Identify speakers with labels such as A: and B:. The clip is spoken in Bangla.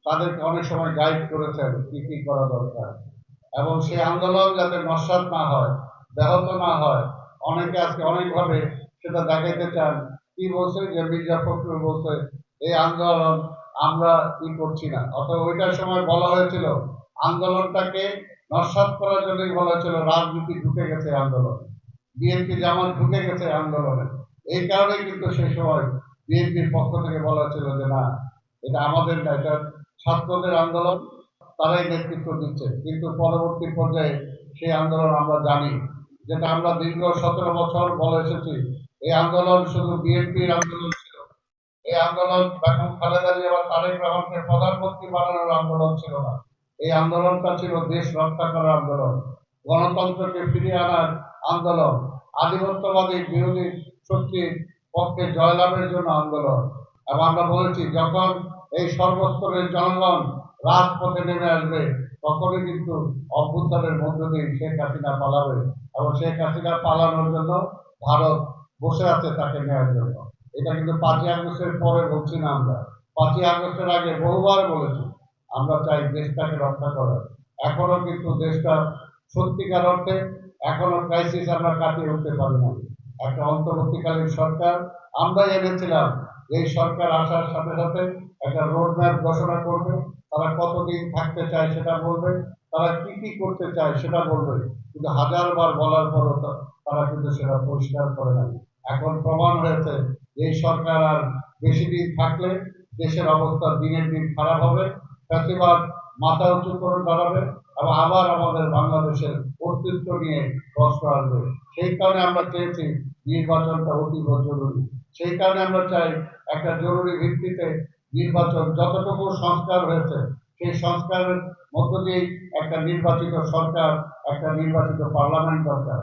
A: তাদেরকে অনেক সময় গাইড করেছেন কি কি করা দরকার, এবং সেই আন্দোলন যাতে নস্যাৎ না হয়, ব্যাহত না হয়। অনেকে আজকে অনেকভাবে সেটা দেখাইতে চান। কি বলছে যে মির্জা ফখরুল বলছে এই আন্দোলন আমরা ই করছি না, অথবা ওইটার সময় বলা হয়েছিল আন্দোলনটাকে নস্যাৎ করার জন্যই বলা হয়েছিল রাজনীতি ঢুকে গেছে আন্দোলনে, বিএনপি জামাত ঢুকে গেছে আন্দোলনে। এই কারণেই কিন্তু সেই সময় বিএনপির পক্ষ থেকে বলা হয়েছিল যে না, এটা আমাদের না, এটা ছাত্রদের আন্দোলন, তারাই নেতৃত্ব দিচ্ছে। কিন্তু পরবর্তী পর্যায়ে সেই আন্দোলন আমরা জানি, যেটা আমরা দীর্ঘ 17 বছর বলে এসেছি, এই আন্দোলন শুধু বিএনপির আন্দোলন ছিল। এই আন্দোলন বেগম খালেদা জিয়া বা তারেক রহমানকে প্রধানমন্ত্রী বানানোর আন্দোলন ছিল না। এই আন্দোলনটা ছিল দেশ রক্ষা করার আন্দোলন, গণতন্ত্রকে ফিরিয়ে আনার আন্দোলন, আধিপত্যবাদী বিরোধী শক্তির পক্ষে জয়লাভের জন্য আন্দোলন। এবং আমরা বলেছি যখন এই সর্বস্তরের জনগণ রাজপথে নেমে আসবে, তখনই কিন্তু অভ্যুত্থানের মধ্য দিয়ে শেখ হাসিনা পালাবে, এবং শেখ হাসিনা পালানোর জন্য ভারত বসে আছে তাকে নেওয়ার জন্য। এটা কিন্তু 5ই আগস্টের পরে বলছি না আমরা, 5ই আগস্টের আগে বহুবার বলেছি আমরা চাই দেশটাকে রক্ষা করার। এখনো কিন্তু দেশটা সত্যিকার অর্থে এখনো ক্রাইসিস আমরা কাটিয়ে উঠতে পারি না। একটা অন্তর্বর্তীকালীন সরকার আমরা এনেছিলাম, এই সরকার আসার সাথে সাথে একটা রোড ম্যাপ ঘোষণা করবে, তারা কতদিন থাকতে চায় সেটা বলবে, তারা কি কি করতে চায় সেটা বলবে। কিন্তু হাজারবার বলার পরও তারা কিন্তু সেটা পরিষ্কার করে না। এখন প্রমাণ হয়েছে এই সরকার আর বেশি দিন থাকলে দেশের অবস্থা দিনের দিন খারাপ হবে, ফ্যাসিবাদ মাথা উঁচু করে দাঁড়াবে, এবং আবার আমাদের বাংলাদেশের অস্তিত্ব নিয়ে কষ্ট আসবে। সেই কারণে আমরা চেয়েছি নির্বাচনটা অতীব জরুরি। সেই কারণে আমরা চাই একটা জরুরি ভিত্তিতে নির্বাচন, যতটুকু সংস্কার হয়েছে সেই সংস্কারের মধ্য দিয়েই একটা নির্বাচিত সরকার, একটা নির্বাচিত পার্লামেন্ট দরকার।